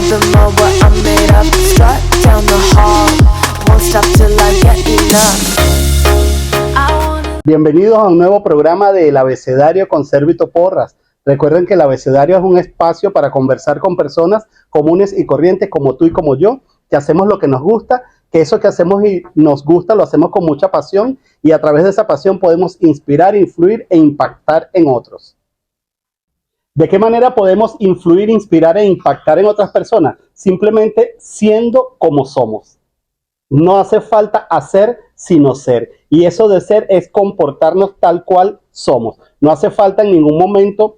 something more, but I'm made up. Strut down the hall, won't stop till I get enough. Bienvenidos a un nuevo programa del Abecedario con Servito Porras. Recuerden que el Abecedario es un espacio para conversar con personas comunes y corrientes como tú y como yo, que hacemos lo que nos gusta, que eso que hacemos y nos gusta lo hacemos con mucha pasión y a través de esa pasión podemos inspirar, influir e impactar en otros. ¿De qué manera podemos influir, inspirar e impactar en otras personas? Simplemente siendo como somos. No hace falta hacer, sino ser. Y eso de ser es comportarnos tal cual somos. No hace falta en ningún momento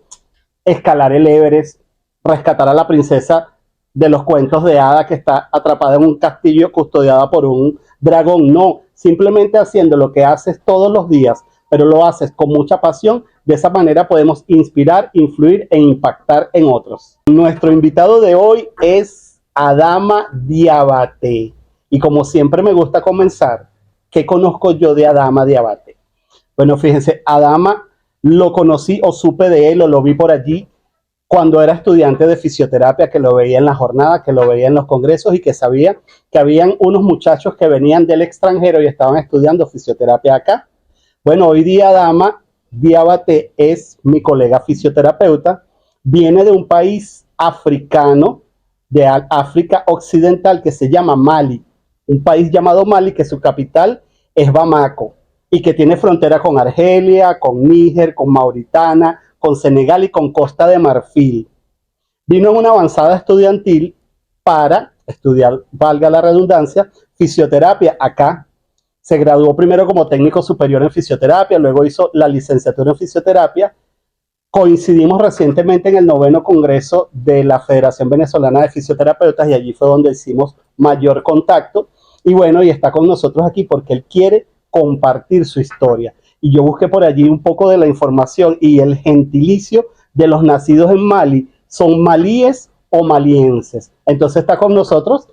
escalar el Everest, rescatar a la princesa de los cuentos de hadas que está atrapada en un castillo custodiada por un dragón. No, simplemente haciendo lo que haces todos los días, pero lo haces con mucha pasión. De esa manera podemos inspirar, influir e impactar en otros. Nuestro invitado de hoy es Adama Diabate. Y como siempre me gusta comenzar, ¿qué conozco yo de Adama Diabate? Bueno, fíjense, Adama lo conocí o supe de él o lo vi por allí cuando era estudiante de fisioterapia, que lo veía en la jornada, que lo veía en los congresos y que sabía que habían unos muchachos que venían del extranjero y estaban estudiando fisioterapia acá. Bueno, hoy día Adama Diabate es mi colega fisioterapeuta, viene de un país africano, de África Occidental, que se llama Mali. Un país llamado Mali, que su capital es Bamako y que tiene frontera con Argelia, con Níger, con Mauritania, con Senegal y con Costa de Marfil. Vino en una avanzada estudiantil para estudiar, valga la redundancia, fisioterapia acá. Se graduó primero como técnico superior en fisioterapia, luego hizo la licenciatura en fisioterapia. Coincidimos recientemente en el 9º Congreso de la Federación Venezolana de Fisioterapeutas y allí fue donde hicimos mayor contacto. Y bueno, y está con nosotros aquí porque él quiere compartir su historia. Y yo busqué por allí un poco de la información y el gentilicio de los nacidos en Mali son malíes o malienses. Entonces está con nosotros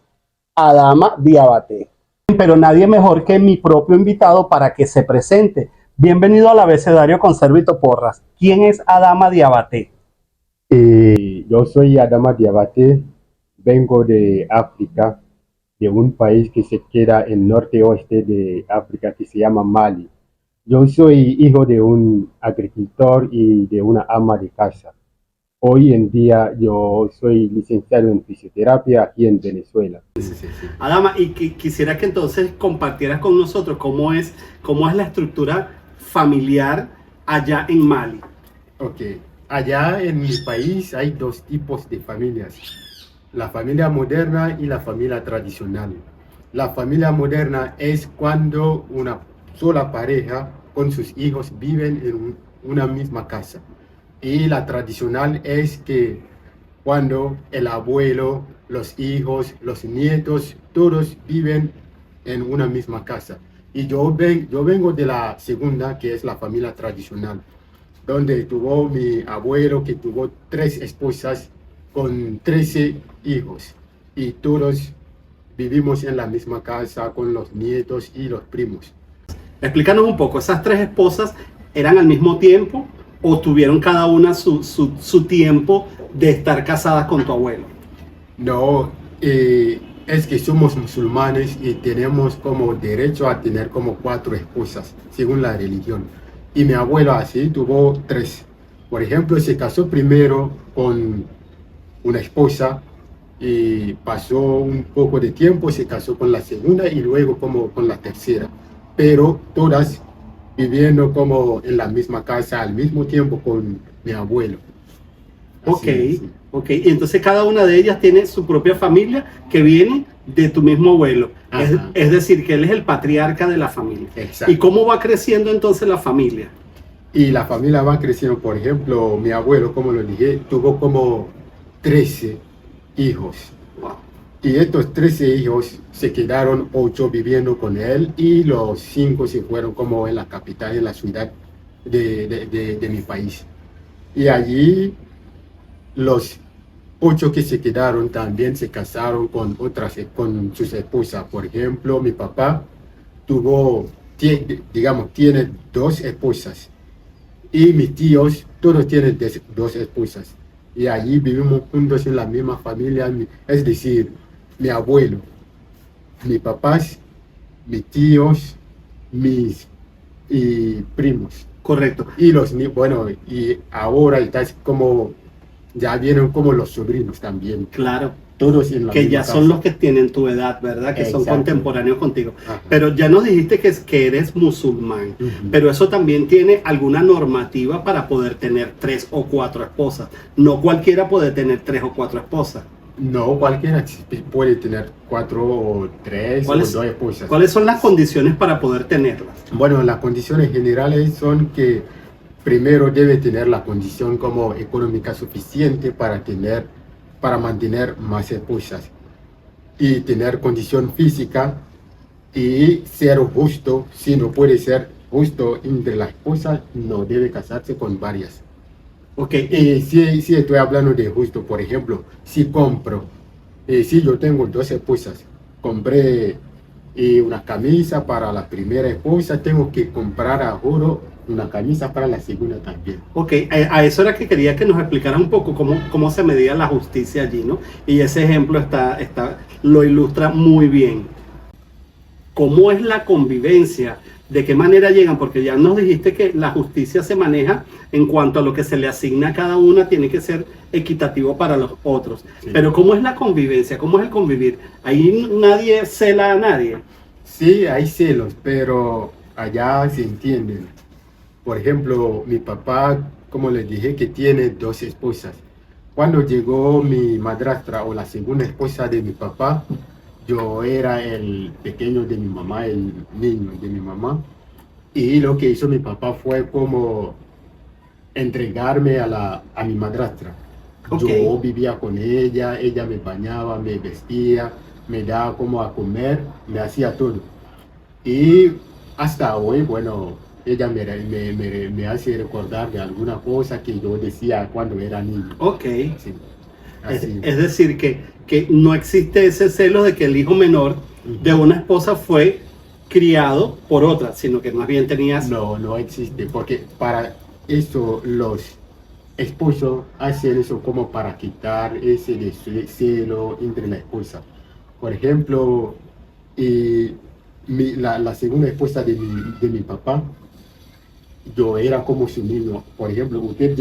Adama Diabate. Pero nadie mejor que mi propio invitado para que se presente. Bienvenido al Abecedario con Servito Porras. ¿Quién es Adama Diabate? Yo soy Adama Diabate, vengo de África, de un país que se queda en norte-oeste de África que se llama Mali. Yo soy hijo de un agricultor y de una ama de casa. Hoy en día yo soy licenciado en fisioterapia aquí en Venezuela. Adama, y quisiera que entonces compartieras con nosotros cómo es la estructura familiar allá en Mali. Ok, allá en mi país hay dos tipos de familias. La familia moderna y la familia tradicional. La familia moderna es cuando una sola pareja con sus hijos viven en una misma casa. Y la tradicional es que cuando el abuelo, los hijos, los nietos, todos viven en una misma casa. Y yo vengo de la segunda, que es la familia tradicional, donde tuvo mi abuelo, que tuvo 3 esposas con 13 hijos. Y todos vivimos en la misma casa con los nietos y los primos. Explícanos un poco, ¿esas 3 esposas eran al mismo tiempo o tuvieron cada una su tiempo de estar casadas con tu abuelo? No, es que somos musulmanes y tenemos como derecho a tener como 4 esposas, según la religión. Y mi abuelo así tuvo 3. Por ejemplo, se casó primero con una esposa y pasó un poco de tiempo, se casó con la segunda y luego como con la tercera. Pero todas viviendo como en la misma casa al mismo tiempo con mi abuelo. Ok. Y entonces cada una de ellas tiene su propia familia que viene de tu mismo abuelo. Es decir, que él es el patriarca de la familia. Exacto. ¿Y cómo va creciendo entonces la familia? Y la familia va creciendo, por ejemplo, mi abuelo, como lo dije, tuvo como 13 hijos. Wow. Y estos 13 hijos se quedaron 8 viviendo con él y los 5 se fueron como en la capital, en la ciudad de mi país. Y allí los 8 que se quedaron también se casaron con sus esposas. Por ejemplo, mi papá tiene 2 esposas. Y mis tíos, todos tienen 2 esposas. y allí vivimos juntos en la misma familia, es decir, mi abuelo, mis papás, mis tíos, mis primos. Correcto. Y bueno, y ahora estás como, ya vienen como los sobrinos también. Claro. Todos en la Que misma ya casa. son los que tienen tu edad, ¿verdad? Que son Exacto. contemporáneos contigo. Ajá. Pero ya nos dijiste que eres musulmán. Ujú. Pero eso también tiene alguna normativa para poder tener 3 o 4 esposas. No cualquiera puede tener 3 o 4 esposas. No, cualquiera puede tener 4 o 3 o ¿Cuáles- 2 esposas. ¿Cuáles son las condiciones para poder tenerlas? Bueno, las condiciones generales son que primero debe tener la condición como económica suficiente para mantener más esposas y tener condición física y ser justo. Si no puede ser justo entre las esposas, no debe casarse con varias. Ok. Y si estoy hablando de justo, por ejemplo, si compro, si yo tengo 2 esposas, compré una camisa para la primera esposa, tengo que comprar a juro una camisa para la segunda también. Ok, a eso era que quería que nos explicaras un poco cómo se medía la justicia allí, ¿no? Y ese ejemplo lo ilustra muy bien. ¿Cómo es la convivencia? ¿De qué manera llegan? Porque ya nos dijiste que la justicia se maneja en cuanto a lo que se le asigna a cada una, tiene que ser equitativo para los otros. Sí. Pero ¿cómo es la convivencia? ¿Cómo es el convivir? Ahí nadie cela a nadie. Sí, hay celos, pero allá se entienden. Por ejemplo, mi papá, como les dije, que tiene 2 esposas. Cuando llegó mi madrastra o la segunda esposa de mi papá, yo era el pequeño de mi mamá, el niño de mi mamá. Y lo que hizo mi papá fue como entregarme a mi madrastra. Ok. Yo vivía con ella, ella me bañaba, me vestía, me daba como a comer, me hacía todo. Y hasta hoy, bueno, ella me hace recordar de alguna cosa que yo decía cuando era niño. Ok. Sí, Es, así. es decir, que no existe ese celo de que el hijo menor de una esposa fue criado por otra, sino que más bien tenías... No, no existe, porque para eso los esposos hacen eso como para quitar ese celo entre la esposa. Por ejemplo, la segunda esposa de mi papá, yo era como su niño. Por ejemplo, usted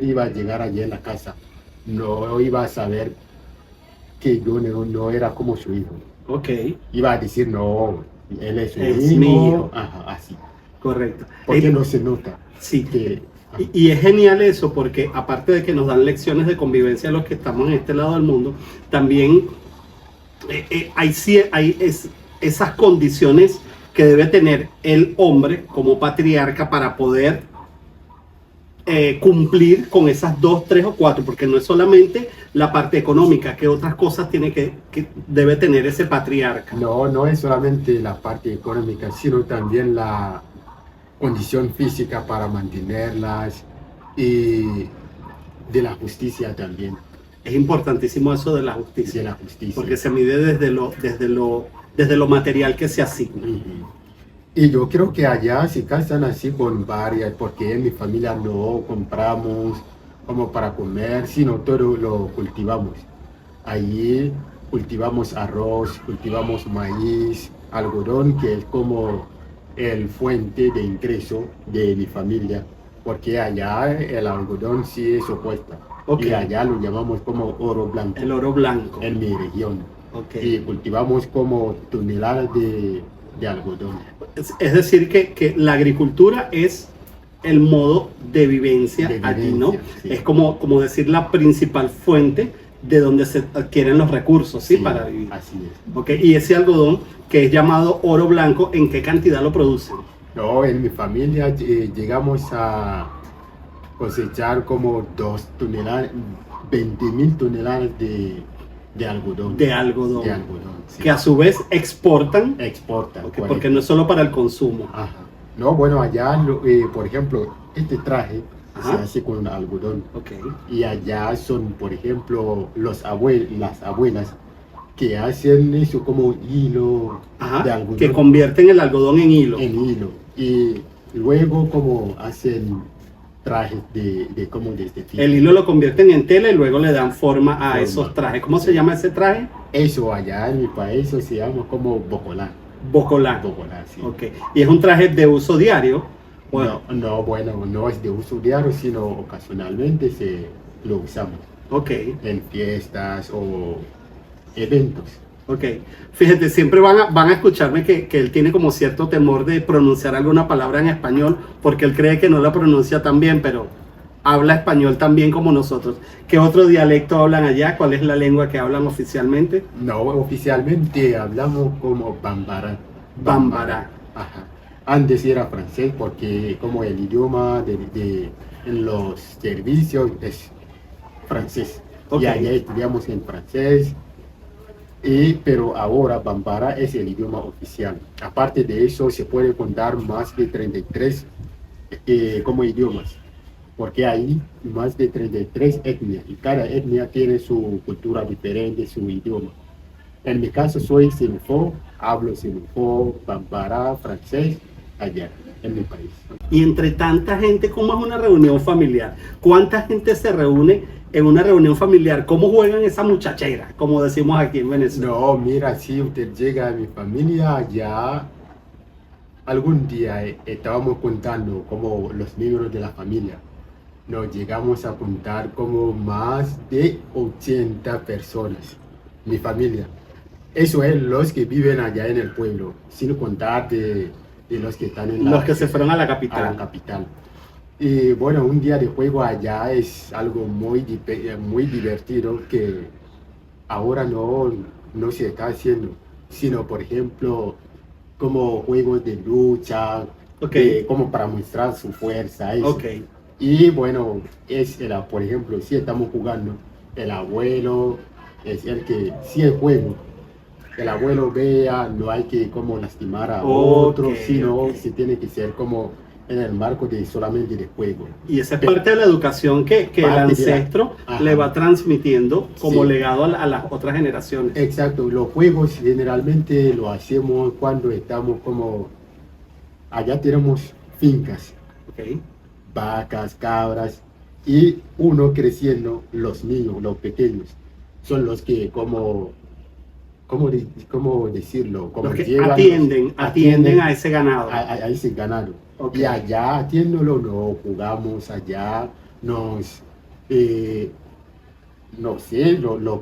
iba a llegar allí en la casa, no iba a saber que yo no era como su hijo. Ok, Iba a decir, no, él es su Es hijo. mi hijo. Ajá, así. correcto. Porque no se nota Sí, que... y es genial eso porque aparte de que nos dan lecciones de convivencia a los que estamos en este lado del mundo, también hay esas condiciones que debe tener el hombre como patriarca para poder cumplir con esas 2, 3 o 4, porque no es solamente la parte económica, que otras cosas tiene que debe tener ese patriarca. No es solamente la parte económica, sino también la condición física para mantenerlas y de la justicia también, Es importantísimo eso de la justicia, de la justicia. porque se mide desde lo material que se asigna. Ujú. Y yo creo que allá se casan así con varias, porque en mi familia no compramos como para comer, sino todo lo cultivamos. Allí cultivamos arroz, cultivamos maíz, algodón, que es como el fuente de ingreso de mi familia, porque allá el algodón sí es opuesta. Ok. Y allá lo llamamos como oro blanco El oro blanco. en mi región. Ok. Y cultivamos como toneladas de algodón. Es decir, que la agricultura es el modo de vivencia, De allí, ¿no? vivencia, sí. Es como decir la principal fuente de donde se adquieren los recursos, ¿sí? Para vivir. Así es. Ok, y ese algodón que es llamado oro blanco, ¿en qué cantidad lo producen? No, en mi familia llegamos a cosechar como 2 toneladas, 20.000 toneladas de algodón. De algodón. De algodón, sí. Que a su vez exportan, Exportan. ok, porque no es solo para el consumo. Ajá. No, bueno, allá, por ejemplo, este traje Ajá. se hace con algodón. Ok, Y allá son, por ejemplo, las abuelas que hacen eso como hilo de ajá, algodón. que convierten el algodón en hilo. En hilo. Y luego como hacen trajes de como de este tipo. El hilo lo convierten en tela y luego le dan forma a Forma. esos trajes. ¿Cómo se llama ese traje? Eso allá en mi país eso se llama como bocolán. Bocolán. Bocolán, sí. Ok. ¿Y es un traje de uso diario? Bueno, No, bueno, no es de uso diario, sino ocasionalmente lo usamos ok. en fiestas o eventos. Ok, fíjate, siempre van a escucharme que él tiene como cierto temor de pronunciar alguna palabra en español porque él cree que no la pronuncia tan bien, pero habla español tan bien como nosotros. ¿Qué otro dialecto hablan allá? ¿Cuál es la lengua que hablan oficialmente? No, oficialmente hablamos como bambara. Bambara. Ajá. Antes era francés porque como el idioma en los servicios es francés. Ok. Y allá estudiamos en francés. Pero ahora Bambara es el idioma oficial. Aparte de eso, se puede contar más de 33 como idiomas, porque hay más de 33 etnias y cada etnia tiene su cultura diferente, su idioma. En mi caso soy semifo, hablo semifo, Bambara, francés, allá en mi país. Y entre tanta gente, ¿cómo es una reunión familiar? ¿Cuánta gente se reúne en una reunión familiar? ¿Cómo juegan esa muchachera, como decimos aquí en Venezuela? No, mira, si usted llega a mi familia, ya algún día estábamos contando como los miembros de la familia. Nos llegamos a contar como más de 80 personas, mi familia. Eso es los que viven allá en el pueblo, sin contar de los que están en Los que se fueron a la capital. a la capital. Y bueno, un día de juego allá es algo muy divertido que ahora no se está haciendo, sino por ejemplo como juegos de lucha, Ok. como para mostrar su fuerza. Eso. Ok. Y bueno, por ejemplo, si estamos jugando, el abuelo es el que, si el juego, el abuelo vea, no hay que como lastimar a otro, sino ok. se tiene que ser como en el marco de solamente de juego. Y esa es parte de la educación que el Parte de la- ancestro Ajá. le va transmitiendo como Sí. legado a las otras generaciones. Exacto, los juegos generalmente lo hacemos cuando estamos como, allá tenemos fincas, Ok. vacas, cabras, y uno creciendo, los niños, los pequeños, son los que ¿cómo decirlo? Como Los que llevan- atienden a ese ganado. a ese ganado. Ok. Y allá atiéndolo, no jugamos allá, no sé,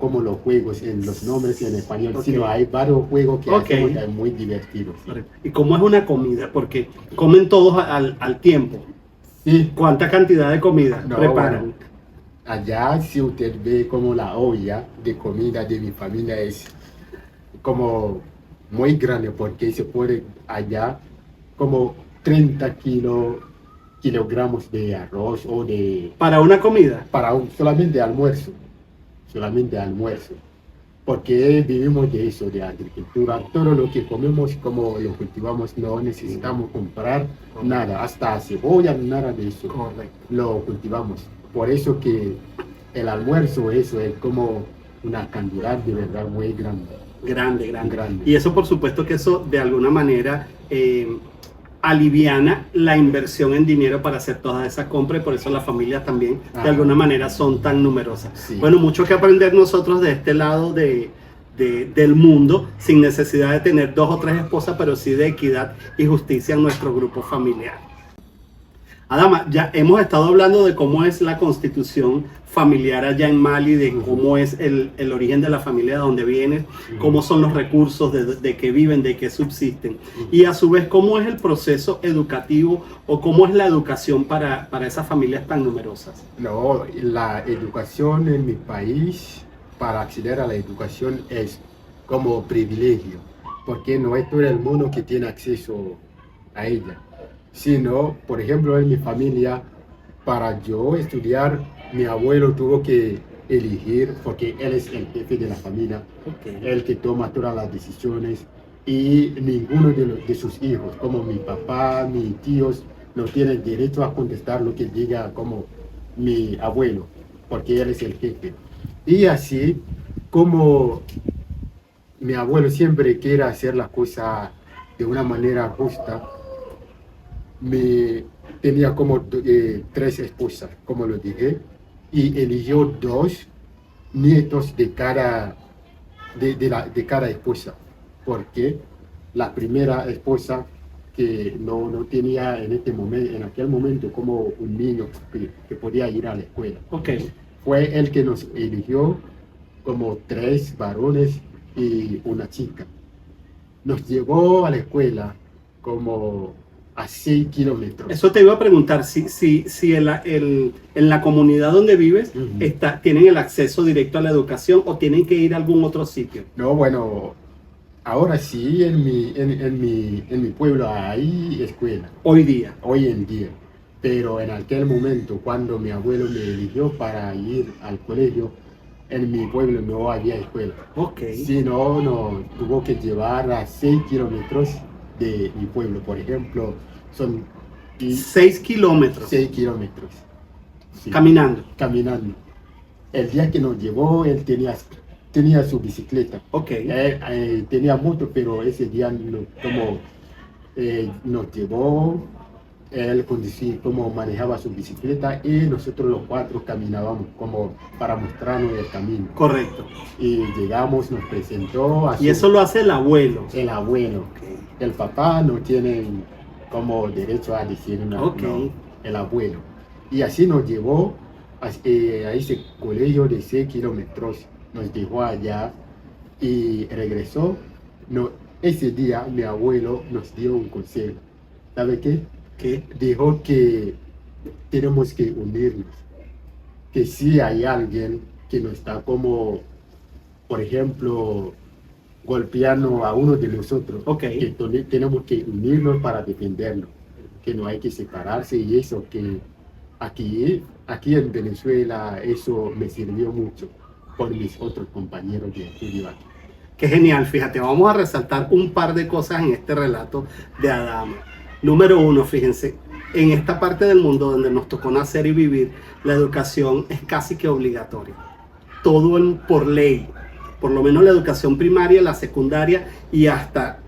como los juegos, en los nombres en español, Ok. sino hay varios juegos que Ok. hacemos que es muy divertidos. Sí. ¿Y cómo es una comida? Porque comen todos al tiempo. Sí. ¿Cuánta cantidad de comida No, preparan? bueno, allá si usted ve como la olla de comida de mi familia es como muy grande porque se puede allá como 30 kilogramos de arroz o ¿Para una comida? solamente almuerzo, porque vivimos de eso, de agricultura. Todo lo que comemos, como lo cultivamos, no necesitamos comprar nada, hasta cebolla, nada de eso. Correcto. Lo cultivamos. Por eso que el almuerzo, eso es como una cantidad de verdad muy grande. Grande. Grande. Y eso, por supuesto que eso de alguna manera aliviana la inversión en dinero para hacer todas esas compras y por eso las familias también de Ajá. alguna manera son tan numerosas. Sí. Bueno, mucho que aprender nosotros de este lado del mundo, sin necesidad de tener 2 o 3 esposas, pero sí de equidad y justicia en nuestro grupo familiar. Adama, ya hemos estado hablando de cómo es la constitución familiar allá en Mali, de cómo es el origen de la familia de donde vienes, cómo son los recursos, de qué viven, de qué subsisten, y a su vez cómo es el proceso educativo o cómo es la educación para esas familias tan numerosas. No, la educación en mi país, para acceder a la educación es como privilegio, porque no es todo el mundo que tiene acceso a ella. Sino, por ejemplo, en mi familia, para yo estudiar, mi abuelo tuvo que elegir, porque él es el jefe de la familia, el que toma todas las decisiones, y ninguno de sus hijos, como mi papá, mis tíos, no tienen derecho a contestar lo que diga como mi abuelo, porque él es el jefe. Y así, como mi abuelo siempre quiere hacer la cosa de una manera justa, tenía como 3 esposas, como lo dije, y eligió 2 nietos de cada esposa, porque la primera esposa que no tenía en aquel momento como un niño que podía ir a la escuela. Ok. Fue el que nos eligió como 3 varones y una chica. Nos llevó a la escuela como a 6 kilómetros. Eso te iba a preguntar, si en la comunidad donde vives tienen el acceso directo a la educación o tienen que ir a algún otro sitio. No, bueno, ahora sí en mi pueblo hay escuela, Hoy día. hoy en día. Pero en aquel momento, cuando mi abuelo me eligió para ir al colegio, en mi pueblo no había escuela. Ok. Si no, nos tuvo que llevar a 6 kilómetros de mi pueblo. Por ejemplo, son 6 kilómetros 6 kilómetros. Sí, caminando. caminando. El día que nos llevó, él tenía su bicicleta. Ok. Tenía moto, pero ese día nos llevó, él conducía cómo manejaba su bicicleta y nosotros los 4 caminábamos como para mostrarnos el camino. Correcto. Y llegamos, nos presentó a Y eso lo hace el abuelo. el abuelo. Ok. El papá no tiene como derecho a decir Ok. no, el abuelo. Y así nos llevó a ese colegio de 6 kilómetros, nos dejó allá y regresó. No, ese día mi abuelo nos dio un consejo. ¿Sabe qué? ¿Qué? Dijo que tenemos que unirnos. Que si hay alguien que no está como, por ejemplo, golpeando a uno de nosotros, Ok. que tenemos que unirnos para defendernos, que no hay que separarse y eso que aquí en Venezuela eso me sirvió mucho por mis otros compañeros de estudio aquí. Qué genial, fíjate, vamos a resaltar un par de cosas en este relato de Adama. Número 1, fíjense, en esta parte del mundo donde nos tocó nacer y vivir, la educación es casi que obligatoria. Todo por ley, por lo menos la educación primaria, la secundaria y hasta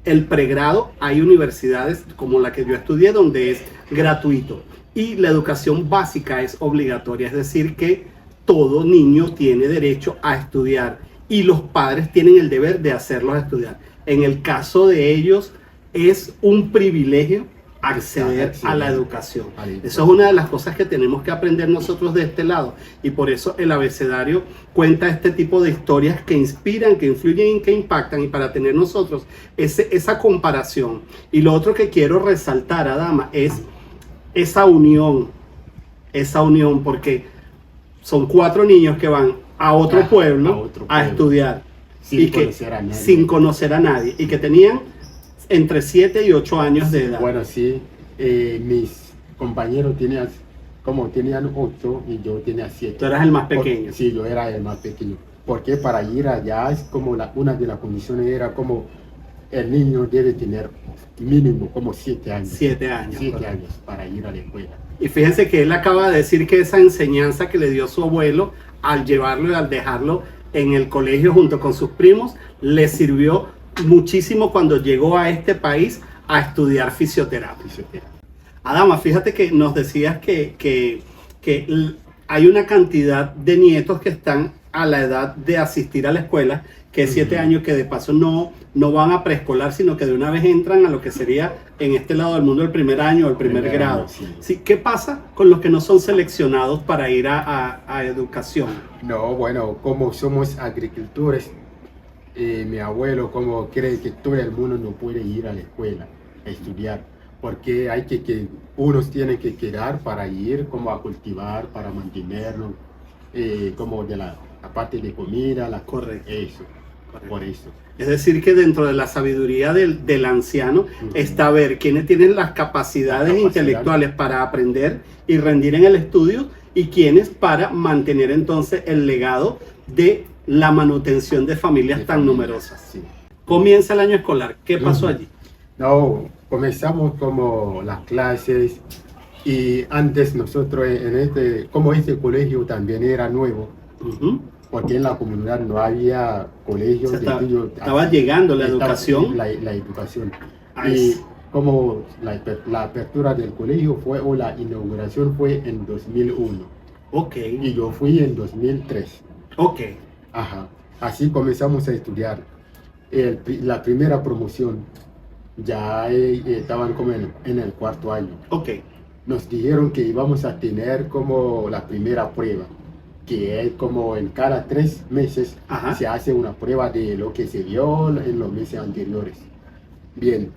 el pregrado. Hay universidades como la que yo estudié donde es gratuito. Y la educación básica es obligatoria, es decir que todo niño tiene derecho a estudiar y los padres tienen el deber de hacerlos estudiar. En el caso de ellos es un privilegio acceder a la educación. Eso es una de las cosas que tenemos que aprender nosotros de este lado y por eso el abecedario cuenta este tipo de historias que inspiran, que influyen y que impactan, y para tener nosotros esa comparación. Y lo otro que quiero resaltar, Adama, es esa unión, porque son 4 niños que van a otro pueblo a estudiar sin conocer a nadie y que tenían entre 7 y 8 años de edad. Bueno, sí, mis compañeros tenían 8 y yo tenía 7. Tú eras el más pequeño. Sí, yo era el más pequeño. Porque para ir allá es como una de las condiciones era como el niño debe tener mínimo como 7 años. 7 años. 7 años para ir a la escuela. Y fíjense que él acaba de decir que esa enseñanza que le dio su abuelo al llevarlo y al dejarlo en el colegio junto con sus primos, le sirvió muchísimo cuando llegó a este país a estudiar fisioterapia. Adama, fíjate que nos decías que hay una cantidad de nietos que están a la edad de asistir a la escuela, que es 7 años, que de paso no van a preescolar, sino que de una vez entran a lo que sería en este lado del mundo el primer año o el primer grado. Sí, ¿qué pasa con los que no son seleccionados para ir a educación? No, bueno, como somos agricultores, mi abuelo como cree que todo el mundo no puede ir a la escuela a estudiar, porque hay que unos tienen que quedar para ir como a cultivar, para mantenernos, como de la parte de comida, Correcto. Eso, por eso. Es decir, que dentro de la sabiduría del anciano está ver quiénes tienen las capacidades intelectuales para aprender y rendir en el estudio y quiénes para mantener entonces el legado de la manutención de familias tan numerosas. Sí. Comienza el año escolar. ¿Qué pasó allí? No, comenzamos como las clases y antes nosotros como este colegio también era nuevo, porque en la comunidad no había colegios. Estaba llegando la educación. La educación. como la apertura del colegio fue, o la inauguración fue en 2001 Ok, y yo fui en 2003. ok, Ajá. Así comenzamos a estudiar. La primera promoción ya estaban como en el cuarto año. ok. Nos dijeron que íbamos a tener como la primera prueba, que es como en cada 3 meses Ajá. se hace una prueba de lo que se vio en los meses anteriores. Bien,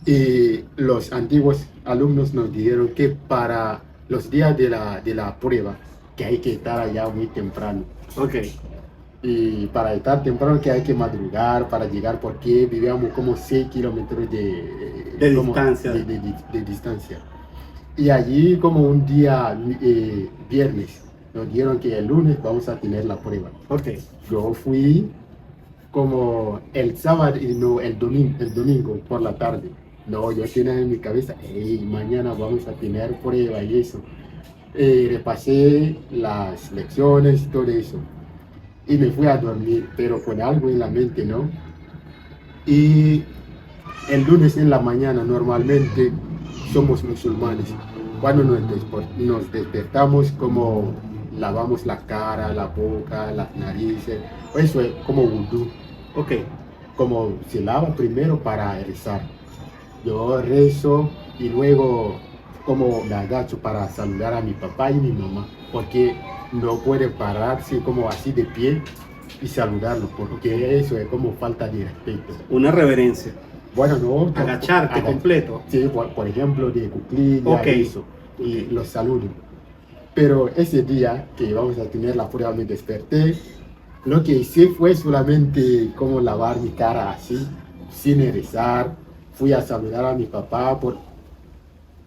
y los antiguos alumnos nos dijeron que para los días de la prueba, que hay que estar allá muy temprano. Ok, Y para estar temprano que hay que madrugar para llegar porque vivíamos como 6 kilómetros De como distancia. de distancia. Y allí como un día viernes nos dijeron que el lunes vamos a tener la prueba. ok. Yo fui como el sábado y no el domingo por la tarde. No, yo tenía en mi cabeza, hey, mañana vamos a tener prueba y eso. Repasé las lecciones y todo eso. Y me fui a dormir, pero con algo en la mente, ¿no? Y el lunes en la mañana normalmente somos musulmanes. Cuando nos despertamos, como lavamos la cara, la boca, las narices, eso es como vudú, Ok, como se lava primero para rezar. Yo rezo y luego como me agacho para saludar a mi papá y mi mamá, porque no puede pararse como así de pie y saludarlo, porque eso es como falta de respeto. una reverencia. Bueno, no. Agacharte completo. Sí, por ejemplo, de cuclillas, Ok. eso, y los saludo. Pero ese día que íbamos a tener la prueba me desperté, lo que hice fue solamente como lavar mi cara así, sin rezar. Fui a saludar a mi papá,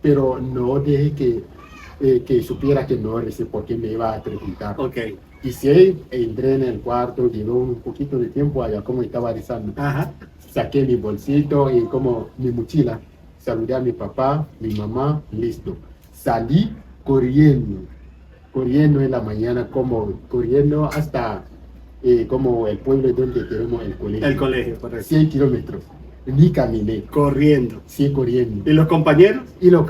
pero no dejé que supiera que no recé porque me iba a preguntar. Ok, Y sí, entré en el cuarto, llevó un poquito de tiempo allá como estaba rezando. ajá. Saqué mi bolsito y como mi mochila. Saludé a mi papá, mi mamá, listo. Salí corriendo en la mañana, como corriendo hasta como el pueblo donde tenemos el colegio. El colegio, correcto. 100 kilómetros. Ni caminé, Corriendo. sí corriendo. ¿Y los compañeros? Y los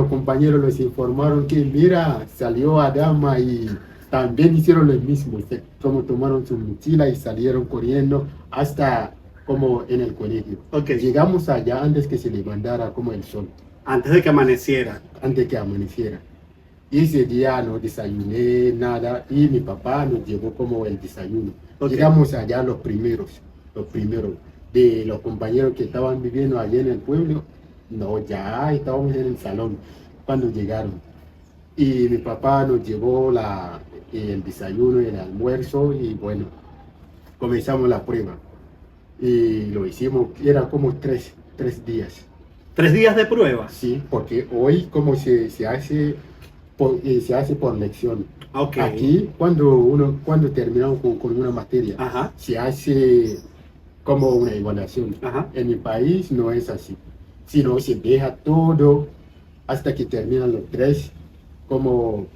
compañeros les informaron que mira, salió Adama y también hicieron lo mismo. Como tomaron su mochila y salieron corriendo hasta como en el colegio. Ok. Llegamos allá antes que se levantara como el sol, Antes de que amaneciera. antes que amaneciera. Y ese día no desayuné nada y mi papá nos llevó como el desayuno. Ok. Llegamos allá los primeros de los compañeros que estaban viviendo allá en el pueblo. No, ya estábamos en el salón cuando llegaron. Y mi papá nos llevó el desayuno y el almuerzo y bueno, comenzamos la prueba. Y lo hicimos, era como tres días. 3 días de prueba. Sí, porque hoy como se hace por lección. Ok. Aquí cuando terminamos con una materia, Ajá. se hace como una evaluación. Ajá. En mi país no es así, sino se deja todo hasta que terminan los 3 como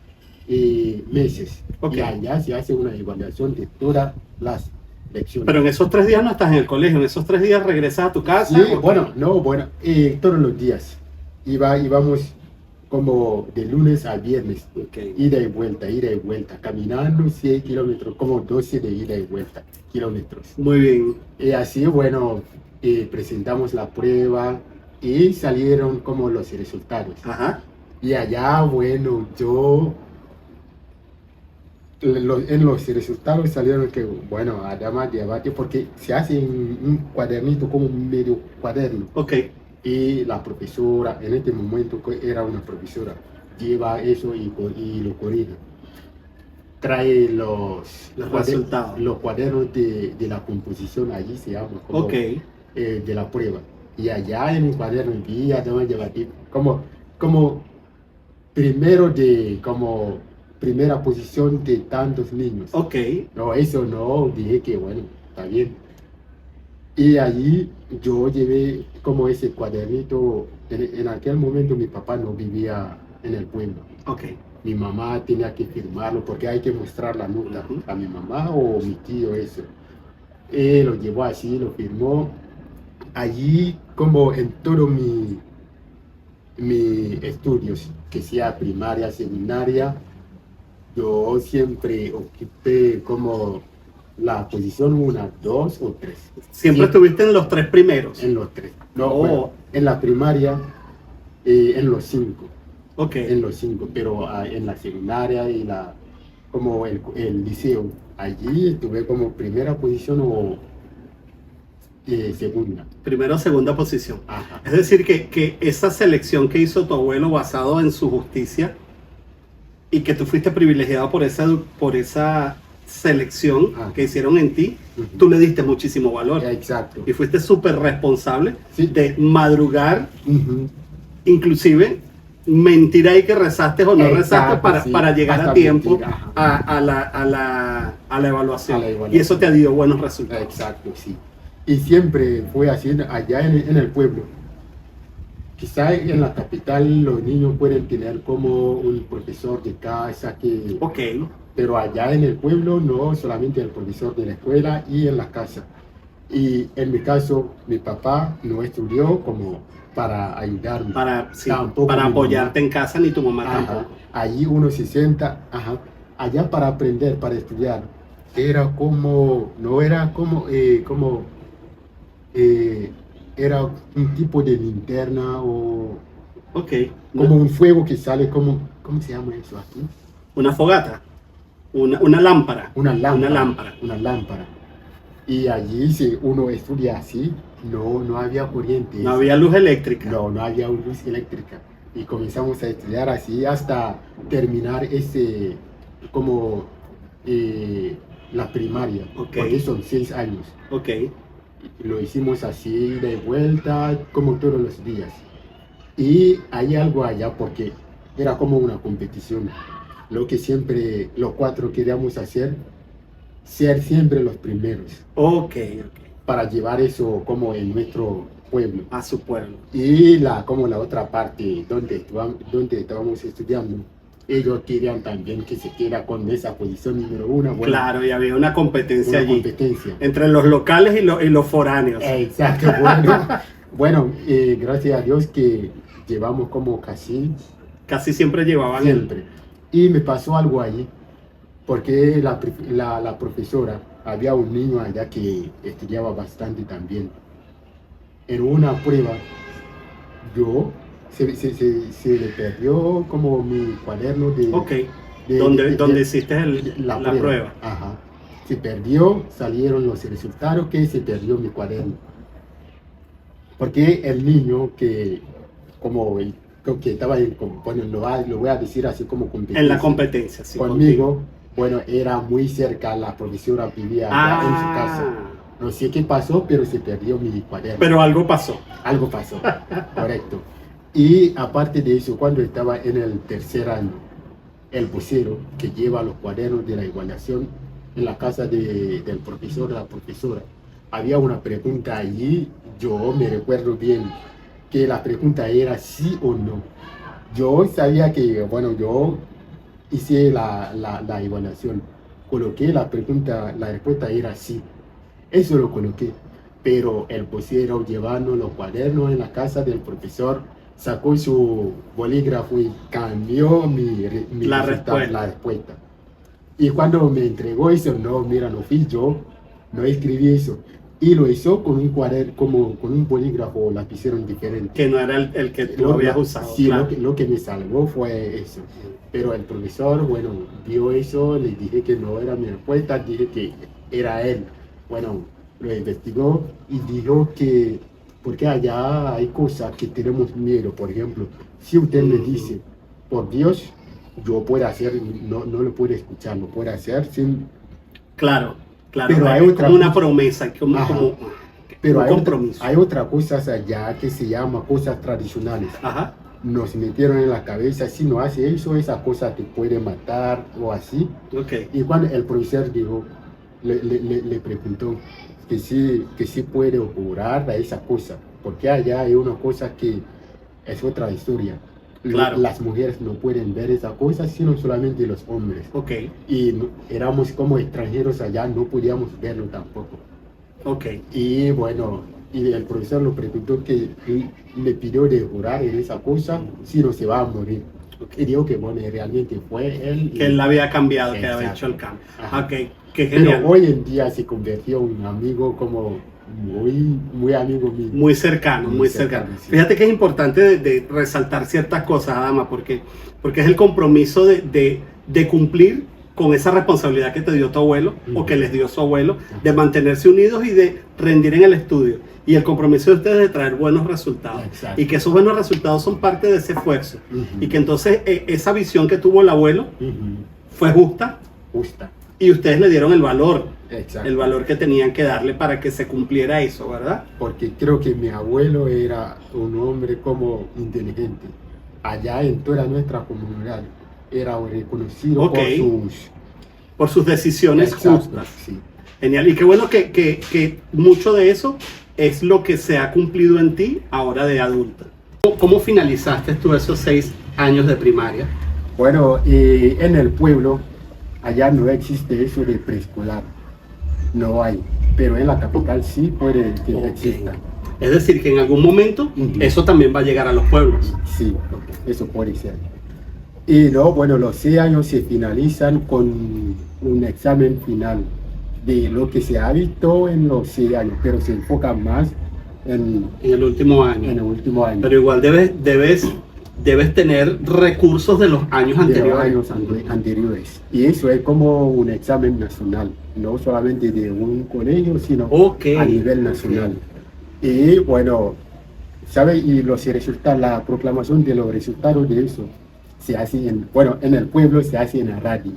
meses. Ok. Y allá se hace una evaluación de todas las lecciones. Pero en esos 3 días no estás en el colegio. En esos 3 días regresas a tu casa. Sí, ¿o bueno, todos los días. Íbamos como de lunes a viernes, Ok. ida y vuelta, caminando 100 kilómetros, como 12 de ida y vuelta kilómetros. Muy bien. Y así, bueno, presentamos la prueba y salieron como los resultados. Ajá. Y allá, bueno, en los resultados salieron que, bueno, además de debate, porque se hace un cuadernito, como un medio cuaderno. Ok. Y la profesora, en este momento que era una profesora, lleva eso y lo corrige. Trae los resultados. los cuadernos de la composición, allí se llama, como, Ok. de la prueba. Y allá en el cuaderno vi además de debate, como primera posición de tantos niños. Ok. No, eso no, dije que bueno, está bien. Y allí yo llevé como ese cuadernito. En aquel momento mi papá no vivía en el pueblo. Ok. Mi mamá tenía que firmarlo porque hay que mostrar la nota Ujú. a mi mamá o mi tío, eso. Él lo llevó así, lo firmó. allí, como en todo mi estudios, que sea primaria, secundaria, yo siempre ocupé como la posición 1, 2 o 3. Siempre estuviste en los 3 primeros. En los 3. No, Oh. bueno, en la primaria, en los 5. Ok. En los 5, pero en la secundaria y como el liceo, allí estuve como primera posición o segunda. Primera o segunda posición. Ajá. Es decir, que esa selección que hizo tu abuelo basado en su justicia y que tú fuiste privilegiado por esa selección Ajá. que hicieron en ti, Ujú. tú le diste muchísimo valor. Exacto. Y fuiste súper responsable Sí. de madrugar, Ujú. inclusive mentir ahí que rezaste o no Exacto, rezaste sí. para llegar a Hasta tiempo mentir, ajá. a la evaluación. A la evaluación. Y eso te dio buenos resultados. Exacto, sí. Y siempre fue así allá en el pueblo. Quizá en la capital los niños pueden tener como un profesor de casa que... Ok, Pero allá en el pueblo no, solamente el profesor de la escuela y en la casa. Y en mi caso, mi papá no estudió como para ayudarme. sí, Tampoco para mi apoyarte en casa ni tu mamá Ajá. tampoco. Allí uno se sienta, ajá. Allá para aprender, para estudiar, era como, no era era un tipo de linterna o Ok, como un fuego que sale como, ¿cómo se llama eso aquí? una fogata, una lámpara. Una lámpara. Una lámpara. Una lámpara. Y allí si uno estudia así, no había corriente. No había luz eléctrica. No había luz eléctrica. Y comenzamos a estudiar así hasta terminar como la primaria. Ok. Porque son 6 años. Ok, Lo hicimos así de vuelta, como todos los días. Y hay algo allá porque era como una competición. Lo que siempre los 4 queríamos hacer, ser siempre los primeros, ok. para llevar eso como en nuestro pueblo. A su pueblo. Y como la otra parte donde estábamos estudiando, ellos querían también que se quede con esa posición número 1. Bueno, Claro, y había una competencia una allí. competencia. Entre los locales y los foráneos. Exacto, bueno. Bueno, gracias a Dios que llevamos como casi Casi siempre llevaban siempre. Y me pasó algo allí, porque la profesora, había un niño allá que estudiaba bastante también. En una prueba, se le perdió como mi cuaderno de... Ok, de- donde de- hiciste la prueba. Ajá. Se perdió, salieron los resultados que se perdió mi cuaderno. Porque el niño que estaba bueno, lo voy a decir así como En la competencia, sí. conmigo, bueno, era muy cerca, la profesora vivía allá en su Ah, casa. No sé qué pasó, pero se perdió mi cuaderno. pero algo pasó. Algo pasó, correcto. Y aparte de eso, cuando estaba en el tercer año, el vocero que lleva los cuadernos de la evaluación en la casa del profesor, la profesora, había una pregunta allí, yo me recuerdo bien, que la pregunta era sí o no. Yo sabía que, bueno, yo hice la evaluación, coloqué la pregunta, la respuesta era sí. Eso lo coloqué, pero el vocero llevando los cuadernos en la casa del profesor, sacó su bolígrafo y cambió La resultado, respuesta. la respuesta. Y cuando me entregó eso, no, mira, no fui yo, no escribí eso. Y lo hizo con un cuaderno, como con un bolígrafo, lapicero diferente. Que no era el que tú habías usado. Sí, claro. lo que me salvó fue eso. Pero el profesor, bueno, vio eso, le dije que no era mi respuesta, dije que era él. Bueno, lo investigó y dijo que, porque allá hay cosas que tenemos miedo. Por ejemplo, si usted me dice, por Dios, yo puedo hacer, no lo puedo escuchar, lo puedo hacer sin... Claro. Pero hay es otra como una cosa. promesa, como Ajá. un Pero compromiso. hay otra cosa allá que se llama cosas tradicionales. Ajá. Nos metieron en la cabeza, si no hace eso, esa cosa te puede matar o así. Ok. Y cuando el profesor dijo, le preguntó que sí puede ocurrir a esa cosa, porque allá hay una cosa que es otra historia. Claro. Las mujeres no pueden ver esa cosa, sino solamente los hombres. Ok. Y éramos como extranjeros allá, no podíamos verlo tampoco. Ok. Y bueno, y el profesor lo preguntó que le pidió de jurar en esa cosa, si no se va a morir. Y dijo que bueno, realmente fue él. Que él la había cambiado, que había Exacto. hecho el cambio. Ajá. Ok, qué genial. Pero hoy en día se convirtió en un amigo como muy amigo mío. Muy cercano, muy cercano. Sí. Fíjate que es importante de resaltar ciertas cosas, Adama, porque es el compromiso de cumplir con esa responsabilidad que te dio tu abuelo o que les dio su abuelo, de mantenerse unidos y de rendir en el estudio. Y el compromiso de ustedes de traer buenos resultados. Exacto. Y que esos buenos resultados son parte de ese esfuerzo. Ujú. Y que entonces esa visión que tuvo el abuelo Ujú. fue justa Justa. y ustedes le dieron el valor Exacto. que tenían que darle para que se cumpliera eso, ¿verdad? Porque creo que mi abuelo era un hombre como inteligente. Allá en toda nuestra comunidad era reconocido Ok. Por sus decisiones Exacto, justas. sí. Genial. Y qué bueno que mucho de eso es lo que se ha cumplido en ti ahora de adulta. ¿Cómo finalizaste tú esos 6 años de primaria? Bueno, en el pueblo, allá no existe eso de preescolar. No hay. Pero en la capital sí puede que Ok. exista. Es decir, que en algún momento Ujú. eso también va a llegar a los pueblos. Sí, eso puede ser. Y no, bueno, los 6 años se finalizan con un examen final de lo que se ha visto en los 6 años, pero se enfoca más en En el último año. el último año. Pero igual debes tener recursos de los años De los anteriores. años anteriores. Y eso es como un examen nacional, no solamente de un colegio, sino Ok. a nivel nacional. Y bueno, ¿sabe? Y los resultados, la proclamación de los resultados de eso se hace en el pueblo se hace en la radio.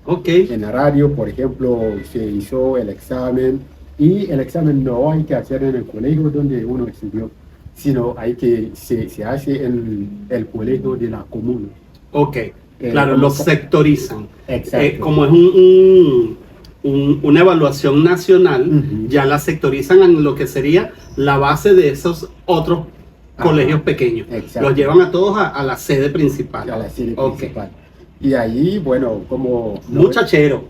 Ok. En la radio, por ejemplo, se hizo el examen y el examen no hay que hacer en el colegio donde uno estudió, sino se hace en el colegio de la comuna. Ok. Claro, como- los sectorizan. Exacto. Como es una evaluación nacional, Ujú. ya la sectorizan en lo que sería la base de esos otros Ajá. colegios pequeños. Exacto. Los llevan a todos a la sede principal. A la serie Ok. principal. Y ahí, bueno, como... Muchachero.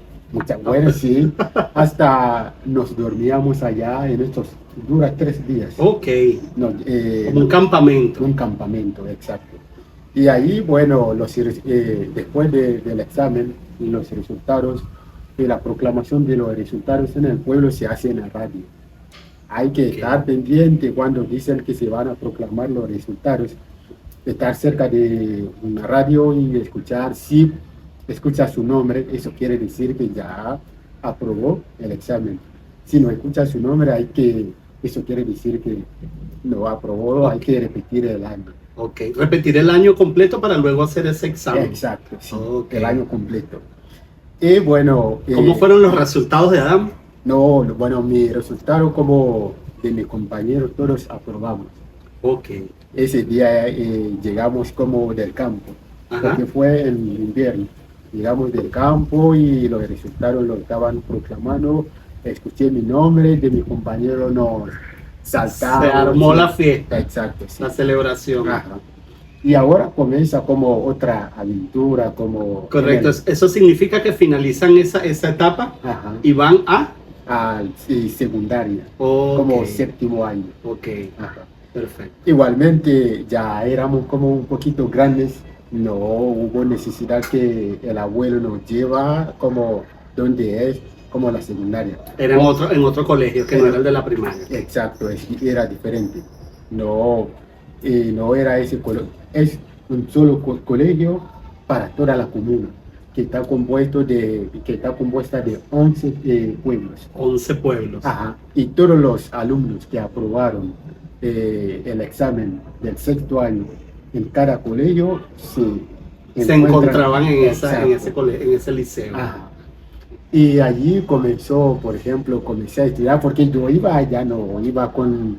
Bueno, sí, hasta nos dormíamos allá en estos, dura 3 días. Ok. No, Como un campamento. un campamento, exacto. Y ahí, bueno, después del examen y los resultados, y la proclamación de los resultados en el pueblo se hace en la radio. Hay que Ok. estar pendiente cuando dicen que se van a proclamar los resultados, estar cerca de una radio y escuchar. Si escucha su nombre, eso quiere decir que ya aprobó el examen. Si no escucha su nombre, eso quiere decir que no aprobó, hay que repetir el año. Ok. Repetir el año completo para luego hacer ese examen. Exacto, sí, Ok. el año completo. Y bueno, ¿Cómo fueron los resultados de Adam? no, bueno, mi resultado como de mis compañeros, todos aprobamos. Ok. Ese día llegamos como del campo, Ajá. porque fue en invierno. Llegamos del campo y los resultados lo estaban proclamando. Escuché mi nombre, de mi compañero nos saltaba. Se armó sí. la fiesta, Exacto, sí. la celebración. Ajá. Y ahora comienza como otra aventura, como... Correcto. Eso significa que finalizan esa etapa Ajá. y van a... Secundaria, Ok. como 7º año. Ok. Ajá. Perfecto. Igualmente ya éramos como un poquito grandes, no hubo necesidad que el abuelo nos lleva como donde es, como la secundaria. Era en otro colegio que no era el de la primaria. Exacto, era diferente. No, no era ese colegio, es un solo colegio para toda la comuna, que está compuesta de 11 pueblos. 11 pueblos. Ajá. Y todos los alumnos que aprobaron el examen del 6º año en cada colegio Se encontraban en Exacto. ese liceo. Ajá. Y allí comencé a estudiar, porque yo iba allá, no iba con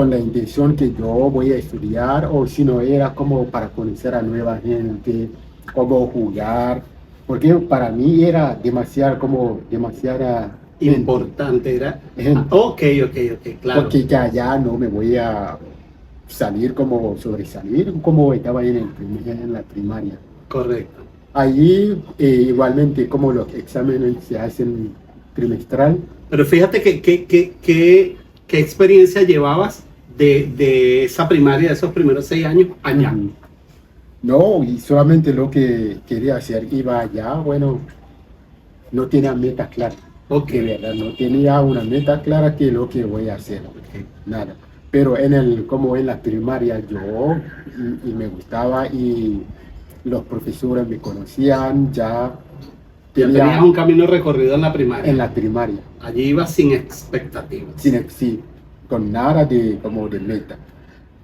la intención que yo voy a estudiar, o si no era como para conocer a nueva gente, como jugar, porque para mí era demasiada Importante era. gente. Ok, claro. Porque ya no me voy a sobresalir como estaba en la primaria. Correcto. Allí igualmente como los exámenes se hacen trimestral. Pero fíjate que ¿qué experiencia llevabas de esa primaria, de esos primeros 6 años allá? No, y solamente lo que quería hacer, iba allá, bueno, no tenía meta clara. Ok. De verdad, no tenía una meta clara que lo que voy a hacer, nada. Pero como en la primaria yo, y me gustaba, y los profesores me conocían, ya Ya tenías un camino recorrido en la primaria. en la primaria, Allí ibas sin expectativas. sí, con nada como de meta.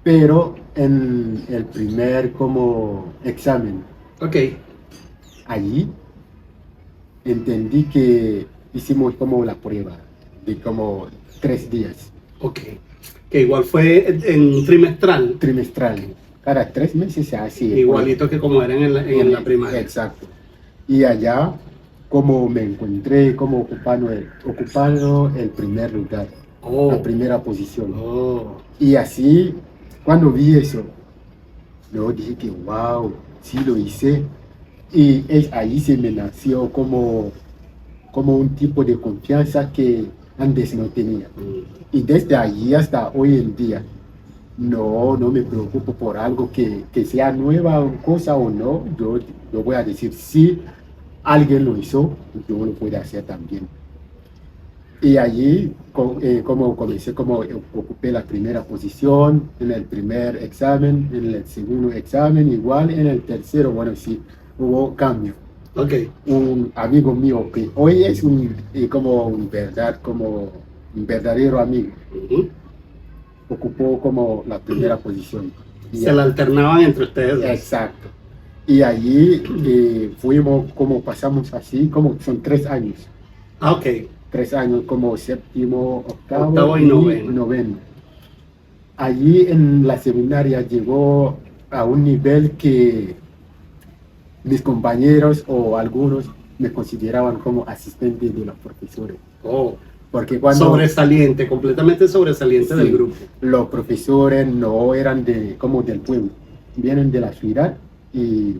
Pero en el primer como examen, Ok. allí entendí que hicimos como la prueba de como 3 días, Ok. Que igual fue en trimestral. trimestral. Cada 3 meses se hace. Igualito que como eran en la primaria. Exacto. Y allá, como me encontré como ocupando el primer lugar, Oh. la primera posición. Oh. Y así, cuando vi eso, luego dije que wow, sí lo hice. Y ahí se me nació como un tipo de confianza que antes no tenía. Y desde allí hasta hoy en día, no me preocupo por algo que sea nueva cosa o no. Yo voy a decir, si alguien lo hizo, yo lo puedo hacer también. Y allí, como comencé, como ocupé la primera posición en el primer examen, en el segundo examen, igual en el tercero, bueno, sí, hubo cambio. Ok. Un amigo mío que hoy es como un verdadero amigo, Ujú. ocupó como la primera posición. Y Se la alternaban entre ustedes dos. Exacto. Y allí fuimos, como pasamos así, como son 3 años. Ah, ok. 3 años, como séptimo, octavo, Octavo y noveno. Allí en la secundaria llegó a un nivel que mis compañeros o algunos me consideraban como asistente de los profesores. Oh. Porque cuando Sobresaliente, completamente sobresaliente Sí, del grupo. los profesores no eran como del pueblo, vienen de la ciudad y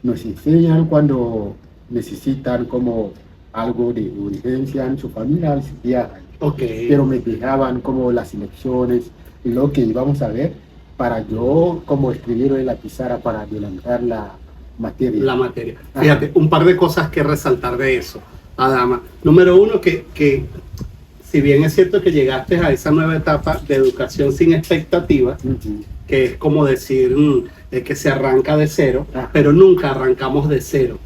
nos enseñan cuando necesitan como algo de urgencia en su familia, viajan. Ok. Pero me dejaban como las lecciones, lo que íbamos a ver, para yo como escribirlo en la pizarra para adelantar la materia. La materia. Ajá. Fíjate, un par de cosas que resaltar de eso, Adama. Número uno, que si bien es cierto que llegaste a esa nueva etapa de educación sin expectativas, Ujú. que es como decir que se arranca de cero, Ajá. pero nunca arrancamos de cero,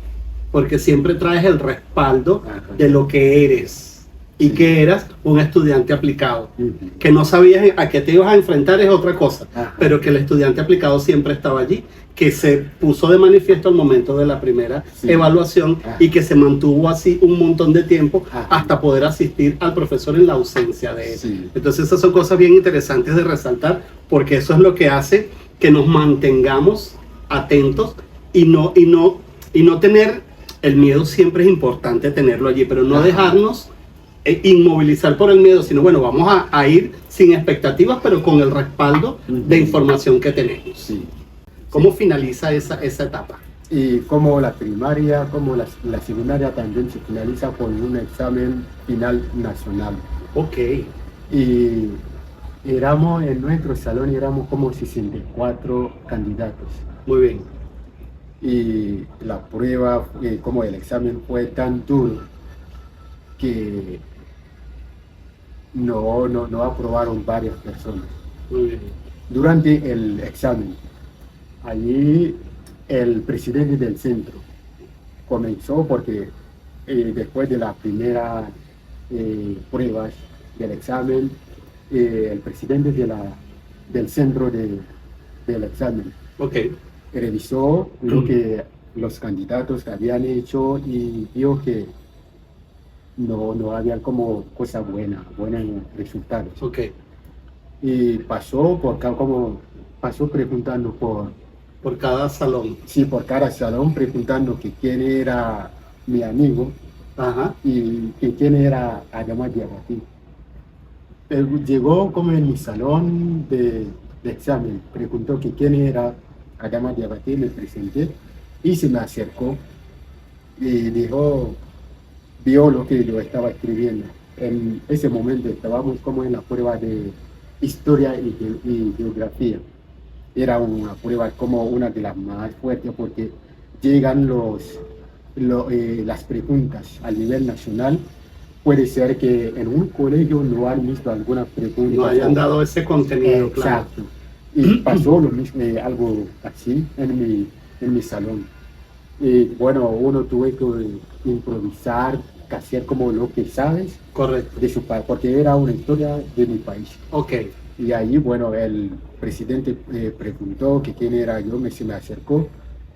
porque siempre traes el respaldo Ajá. de lo que eres y Sí. que eras un estudiante aplicado. Ujú. Que no sabías a qué te ibas a enfrentar es otra cosa, Ajá. pero que el estudiante aplicado siempre estaba allí, que se puso de manifiesto al momento de la primera Sí. evaluación Ajá. y que se mantuvo así un montón de tiempo Ajá. hasta poder asistir al profesor en la ausencia de él. Sí. Entonces esas son cosas bien interesantes de resaltar, porque eso es lo que hace que nos mantengamos atentos y no tener el miedo. Siempre es importante tenerlo allí, pero no Ajá. dejarnos inmovilizar por el miedo, sino bueno, vamos a ir sin expectativas, pero con el respaldo de Ujú. información que tenemos. Sí. ¿Cómo finaliza esa etapa? Y como la primaria, como la secundaria también se finaliza con un examen final nacional. Ok, Y en nuestro salón éramos como 64 candidatos. muy bien. Y la prueba, como el examen fue tan duro que no aprobaron varias personas. Muy bien. Durante el examen, allí el presidente del centro comenzó porque después de la primera pruebas del examen, el presidente del centro del examen Ok, revisó lo que los candidatos habían hecho y vio que no había como cosa buenos resultados. ok. Y pasó preguntando Por cada salón. por cada salón, preguntando que quién era mi amigo Ajá. y que quién era Adama Diabati. Él llegó como en mi salón de examen, preguntó que quién era Adama Diabati, me presenté y se me acercó y dijo, vio lo que yo estaba escribiendo en ese momento estábamos como en la prueba de historia y geografía. Era una prueba como una de las más fuertes porque llegan las preguntas a nivel nacional. Puede ser que en un colegio no han visto alguna pregunta. No hayan dado ese contenido, claro. Exacto. Y pasó lo mismo, algo así en mi salón. Y bueno, uno tuve que improvisar, hacer como lo que sabes Correcto. de su país, porque era una historia de mi país. Ok. Y ahí, bueno, el presidente preguntó que quién era yo, se me acercó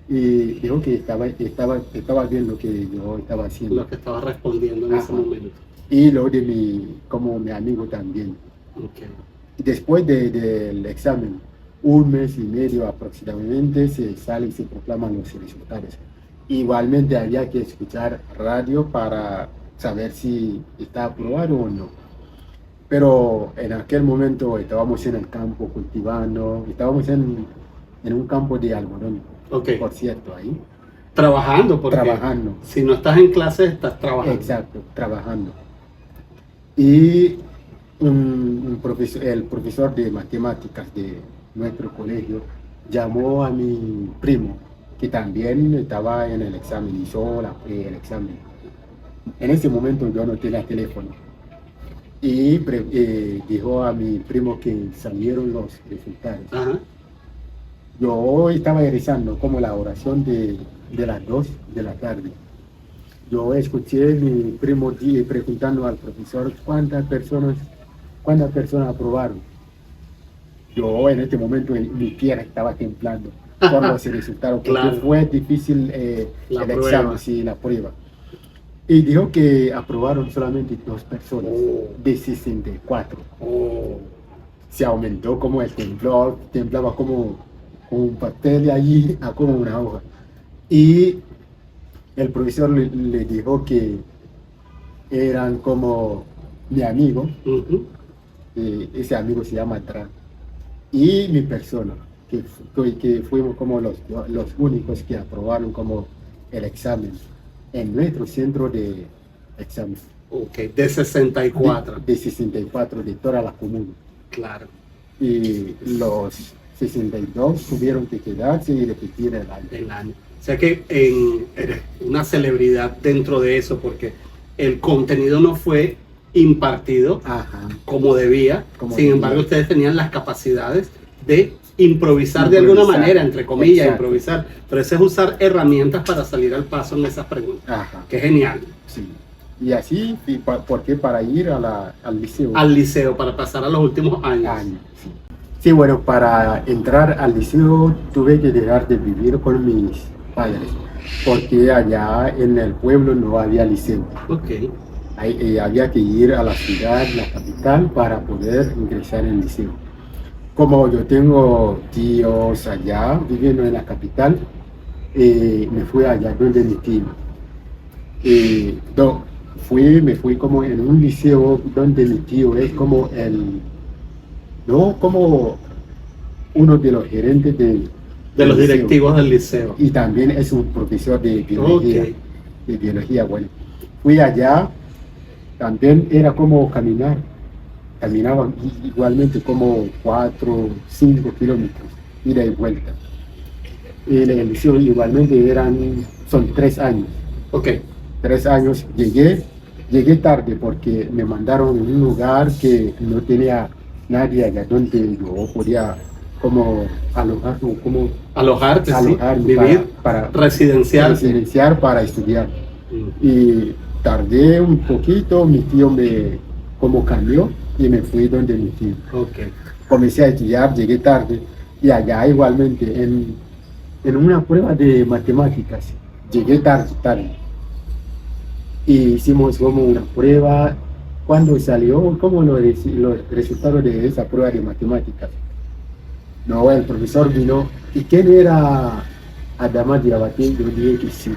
y dijo que estaba bien lo que yo estaba haciendo. Lo que estaba respondiendo en ese Ajá. momento. Y lo de como mi amigo también. Ok. Después del examen, un mes y medio aproximadamente, se sale y se proclaman los resultados. Igualmente había que escuchar radio para saber si está aprobado o no. Pero en aquel momento estábamos en el campo cultivando, estábamos en un campo de algodón, Ok. por cierto, ahí, Trabajando, porque trabajando. si no estás en clase, estás trabajando. Exacto, trabajando. Y el profesor de matemáticas de nuestro colegio llamó a mi primo, que también estaba en el examen, hizo el examen. En ese momento yo no tenía teléfono. Y dijo a mi primo que salieron los resultados. Ajá. Yo estaba realizando como la oración de las 2 de la tarde. Yo escuché a mi primo preguntando al profesor cuántas personas aprobaron. Yo en este momento mi pierna estaba temblando por los resultados, porque Claro. fue difícil La el prueba. examen, sí, la prueba. Y dijo que aprobaron solamente 2 personas de 64. Oh. Se aumentó como el temblor, temblaba como un pastel de allí a como una hoja. Y el profesor le dijo que eran como mi amigo, Ujú. ese amigo se llama Tra, y mi persona, que fuimos como los únicos que aprobaron como el examen en nuestro centro de examen. Ok, de 64. De 64 de toda la comuna. Claro. Y los 62 tuvieron que quedarse y repetir el año. El año. O sea que eres una celebridad dentro de eso, porque el contenido no fue impartido Ajá. como debía. Como Sin debía. embargo, ustedes tenían las capacidades de improvisar de alguna Improvisar. manera, entre comillas, Exacto. improvisar. Pero eso es usar herramientas para salir al paso en esas preguntas. Ajá. Que genial. Sí. Y así, porque para ir al liceo. Al liceo, para pasar a los últimos años. Año, sí. Sí, bueno, para entrar al liceo tuve que dejar de vivir con mis padres, porque allá en el pueblo no había liceo. Ok. Había que ir a la ciudad, la capital, para poder ingresar en el liceo. Como yo tengo tíos allá viviendo en la capital, me fui allá donde mi tío. Me fui como en un liceo donde mi tío es como como uno de los gerentes De del los liceo. directivos del liceo. Y también es un profesor de biología. Ok. De biología, bueno. Fui allá, también era como caminar. Caminaba igualmente como 4, 5 kilómetros, ida y vuelta. Y el liceo igualmente son 3 años. Ok. 3 años llegué tarde porque me mandaron en un lugar que no tenía nadie allá donde yo podía como alojarme, como Alojarte, sí. alojarme Vivir, para residenciar. residenciar para estudiar. Mm. Y tardé un poquito, mi tío me como cambió y me fui donde mi tío. Ok. Comencé a estudiar, llegué tarde y allá igualmente en una prueba de matemáticas llegué tarde. Y hicimos como una prueba. Cuando salió como los resultados de esa prueba de matemáticas, no, el profesor vino. ¿Y quién era Adama Diabaté? Yo dije que sí.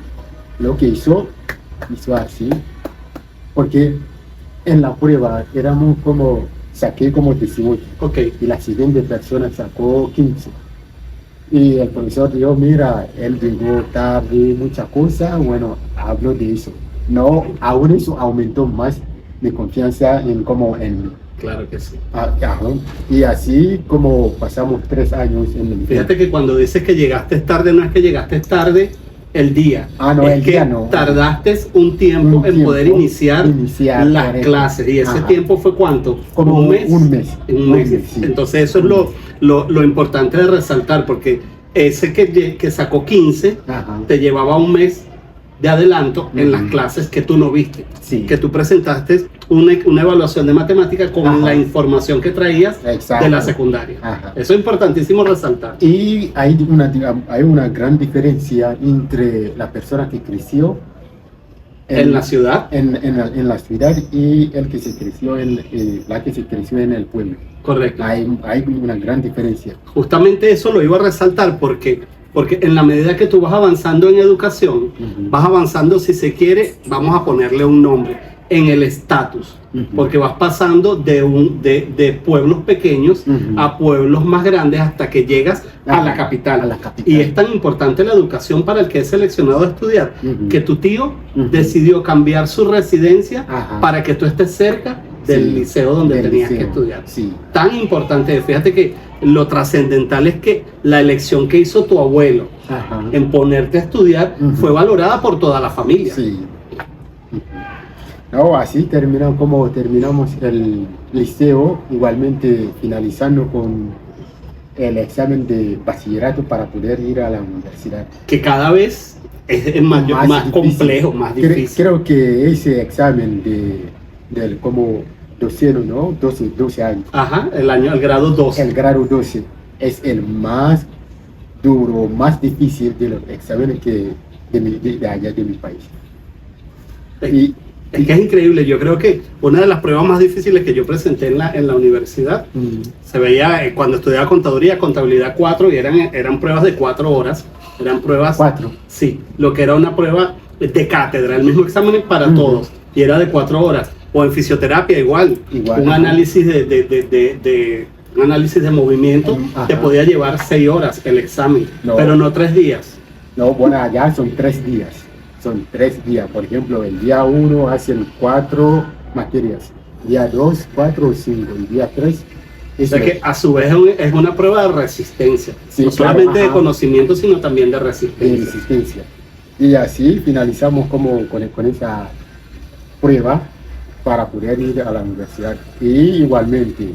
Lo que hizo así, porque en la prueba saqué como 18 Ok. y la siguiente persona sacó 15. Y el profesor dijo, mira, él llegó tarde, mucha cosa, bueno, habló de eso. No, aún eso aumentó más. mi confianza en como en Claro que sí. ajá. Y así como pasamos 3 años en el Fíjate que cuando dices que llegaste tarde, no es que llegaste tarde el día. No, es el que día no. tardaste un tiempo en poder iniciar las correcto. clases. ¿Y ese Ajá. tiempo fue cuánto? Como ¿Un mes? un mes. Un mes. Sí. Entonces eso es lo importante de resaltar, porque ese que sacó 15 Ajá. te llevaba un mes de adelanto en las Ujú. clases que tú no viste. Sí. Que tú presentaste una evaluación de matemática con Ajá. la información que traías Exacto. de la secundaria. Ajá. Eso es importantísimo resaltar. Y hay una gran diferencia entre la persona que creció En la ciudad, en la ciudad y el que se creció la que se creció en el pueblo. correcto. Hay una gran diferencia. Justamente eso lo iba a resaltar porque en la medida que tú vas avanzando en educación, Ujú. vas avanzando, si se quiere, vamos a ponerle un nombre, en el estatus, Ujú. porque vas pasando de pueblos pequeños Ujú. a pueblos más grandes hasta que llegas a Ajá, la capital. a la capital. Y es tan importante la educación para el que es seleccionado a estudiar, Ujú. que tu tío Ujú. decidió cambiar su residencia Ajá. para que tú estés cerca del Sí, liceo donde del tenías que liceo. estudiar. Sí. Tan importante, fíjate que lo trascendental es que la elección que hizo tu abuelo Ajá. en ponerte a estudiar Ujú. fue valorada por toda la familia. Sí. Ujú. No, así terminamos el liceo, igualmente finalizando con el examen de bachillerato para poder ir a la universidad. Que cada vez es más difícil. complejo, más difícil. Creo que ese examen del como doceno, ¿no? 12 años, Ajá, el grado 12. el grado 12 es el más duro, más difícil de los exámenes de allá de mi país. Y, Es que es increíble. Yo creo que una de las pruebas más difíciles que yo presenté en la universidad se veía cuando estudiaba contabilidad 4 y eran pruebas de 4 horas. Eran pruebas. 4. Sí, lo que era una prueba de cátedra, el mismo examen para Ujú. todos, y era de 4 horas. O en fisioterapia igual, Igual, un ajá. análisis un análisis de movimiento Ajá. te podía llevar 6 horas el examen, No. pero no 3 días. No, bueno, allá son 3 días. Son 3 días. Por ejemplo, el día 1 hacen 4 materias. Día 2, 4 o 5. El día 3 O es sea que a su vez es una prueba de resistencia, Sí, no claro, solamente de ajá. conocimiento, sino también de de resistencia. resistencia. Y así finalizamos como con esa prueba para poder ir a la universidad. Y igualmente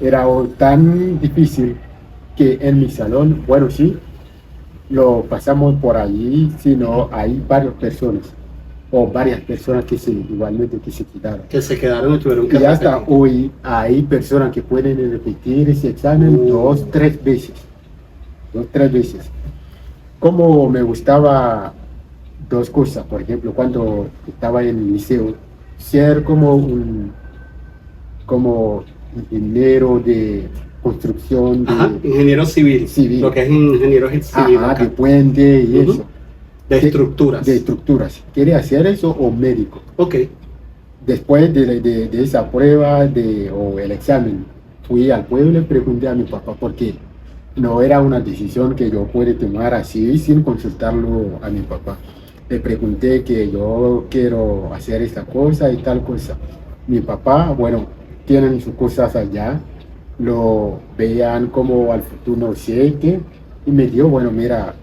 era tan difícil que en mi salón, bueno, sí, lo pasamos por allí, sino hay varias personas igualmente que se quitaron. Que se quedaron y tuvieron que Y hasta repetir. hoy hay personas que pueden repetir ese examen 2, 3 veces. 2, 3 veces. Como me gustaba 2 cosas, por ejemplo, cuando estaba en el liceo, ser como ingeniero de construcción, Ajá, ingeniero civil, Civil. lo que es ingeniero civil, ajá, acá, de puente y Ujú. eso. de estructuras. De estructuras. ¿Quiere hacer eso o médico? Ok, Después de esa prueba o el examen, fui al pueblo y pregunté a mi papá por qué. No era una decisión que yo pude tomar así sin consultarlo a mi papá. Le pregunté que yo quiero hacer esta cosa y tal cosa. Mi papá, bueno, tienen sus cosas allá, lo vean como al futuro, no sé qué, y me dijo, bueno, mira,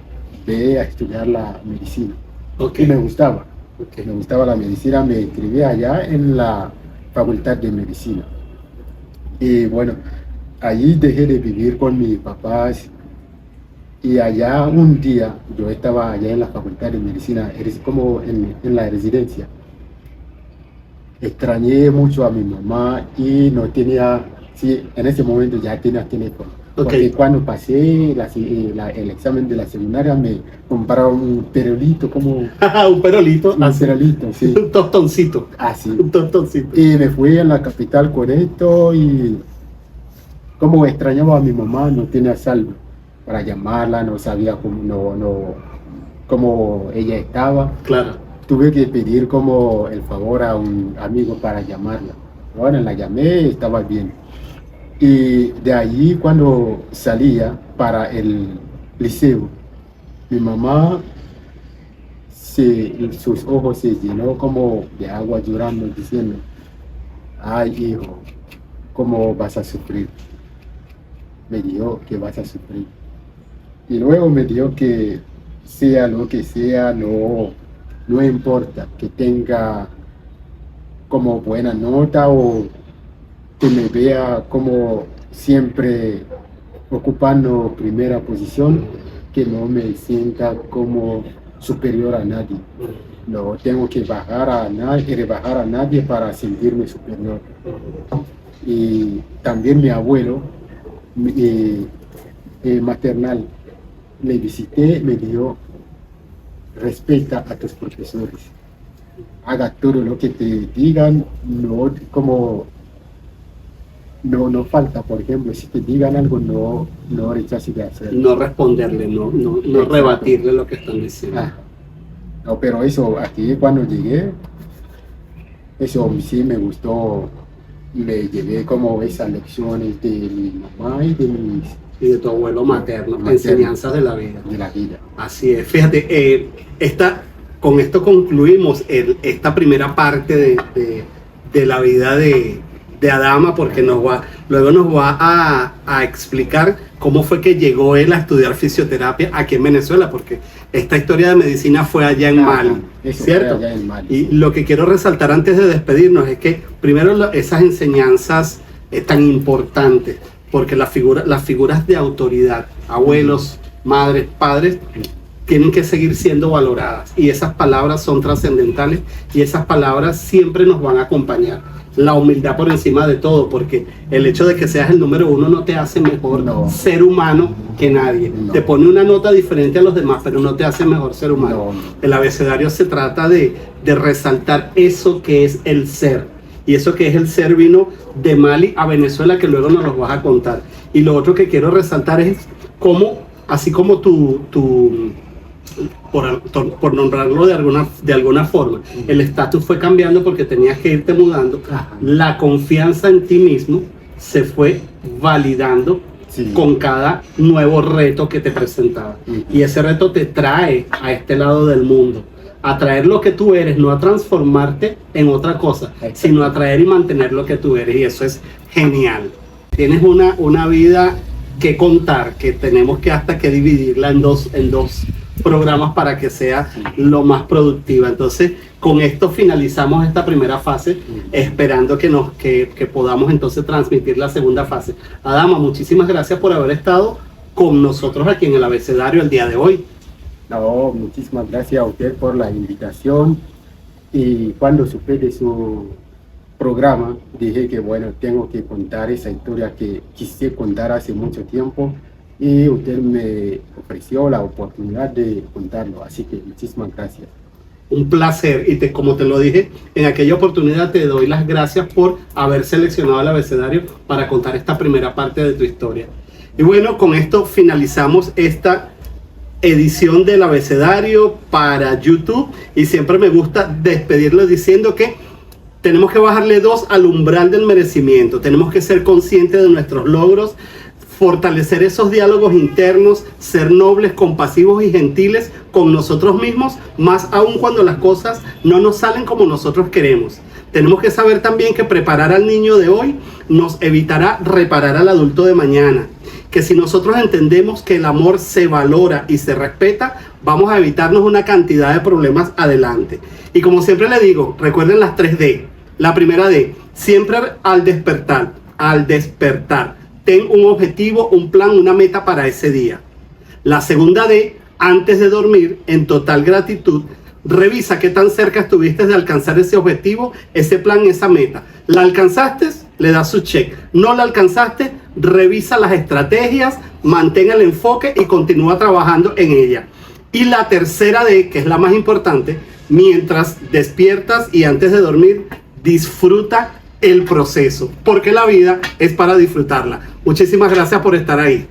ve a estudiar la medicina. ok, Y me gustaba. ok. Me gustaba la medicina, me inscribí allá en la facultad de medicina. Y bueno, allí dejé de vivir con mis papás. Y allá un día, yo estaba allá en la facultad de medicina, eres como en la residencia. Extrañé mucho a mi mamá y no tenía, sí, en ese momento ya tenía teléfono. Ok. Porque cuando pasé el examen de la secundaria me compraron un perolito, como Un perolito, un así, perolito, sí, un tostoncito, así. un tostoncito. Y me fui a la capital con esto y como extrañaba a mi mamá, no tenía saldo para llamarla, no sabía cómo ella estaba. Claro, Tuve que pedir como el favor a un amigo para llamarla. Bueno, la llamé, estaba bien. Y de allí cuando salía para el liceo, mi mamá, sus ojos se llenó como de agua llorando, diciendo, ay hijo, ¿cómo vas a sufrir? Me dijo que vas a sufrir. Y luego me dijo que sea lo que sea, no importa que tenga como buena nota o que me vea como siempre ocupando primera posición, que no me sienta como superior a nadie. No tengo que rebajar a nadie para sentirme superior. Y también mi abuelo maternal, le visité, me dijo, respeta a tus profesores, haga todo lo que te digan, no falta, por ejemplo, si te digan algo, no rechaces de hacerlo. No responderle, no rebatirle lo que están diciendo. No, pero eso, aquí cuando llegué, eso sí me gustó. Me llevé como esas lecciones de mi mamá y de tu abuelo materno, enseñanzas de la vida. De la vida. Así es. Fíjate, con esto concluimos esta primera parte de la vida de Adama, porque luego nos va a explicar cómo fue que llegó él a estudiar fisioterapia aquí en Venezuela, porque esta historia de medicina fue allá en Mali, ¿cierto? Allá en Mali. Y lo que quiero resaltar antes de despedirnos es que primero esas enseñanzas tan importantes, porque las figuras de autoridad, abuelos, madres, padres, tienen que seguir siendo valoradas, y esas palabras son trascendentales y esas palabras siempre nos van a acompañar. La humildad por encima de todo, porque el hecho de que seas el número uno no te hace mejor ser humano que nadie. Te pone una nota diferente a los demás, pero no te hace mejor ser humano. El abecedario se trata de resaltar eso que es el ser. Y eso que es el ser vino de Mali a Venezuela, que luego nos los vas a contar. Y lo otro que quiero resaltar es cómo, así como por nombrarlo de alguna forma, el estatus fue cambiando porque tenías que irte mudando. La confianza en ti mismo se fue validando con cada nuevo reto que te presentaba. Y ese reto te trae a este lado del mundo, a traer lo que tú eres, no a transformarte en otra cosa, sino a traer y mantener lo que tú eres. Y eso es genial. Tienes una vida que contar, que tenemos que hasta que dividirla en dos programas para que sea lo más productiva. Entonces, con esto finalizamos esta primera fase, esperando que podamos entonces transmitir la segunda fase. Adama, muchísimas gracias por haber estado con nosotros aquí en el abecedario el día de hoy. No, muchísimas gracias a usted por la invitación, y cuando supe de su programa dije que bueno, tengo que contar esa historia que quise contar hace mucho tiempo, y usted me ofreció la oportunidad de contarlo, así que muchísimas gracias. Un placer, y como te lo dije en aquella oportunidad, te doy las gracias por haber seleccionado el abecedario para contar esta primera parte de tu historia. Y bueno, con esto finalizamos esta edición del abecedario para YouTube, y siempre me gusta despedirlo diciendo que tenemos que bajarle 2 al umbral del merecimiento, tenemos que ser conscientes de nuestros logros, fortalecer esos diálogos internos, ser nobles, compasivos y gentiles con nosotros mismos, más aún cuando las cosas no nos salen como nosotros queremos. Tenemos que saber también que preparar al niño de hoy nos evitará reparar al adulto de mañana. Que si nosotros entendemos que el amor se valora y se respeta, vamos a evitarnos una cantidad de problemas adelante. Y como siempre le digo, recuerden las 3D. La primera D, siempre al despertar, ten un objetivo, un plan, una meta para ese día. La segunda D, antes de dormir, en total gratitud, revisa qué tan cerca estuviste de alcanzar ese objetivo, ese plan, esa meta. ¿La alcanzaste? Le das su check. ¿No la alcanzaste? Revisa las estrategias, mantén el enfoque y continúa trabajando en ella. Y la tercera D, que es la más importante, mientras despiertas y antes de dormir, disfruta el proceso, porque la vida es para disfrutarla. Muchísimas gracias por estar ahí.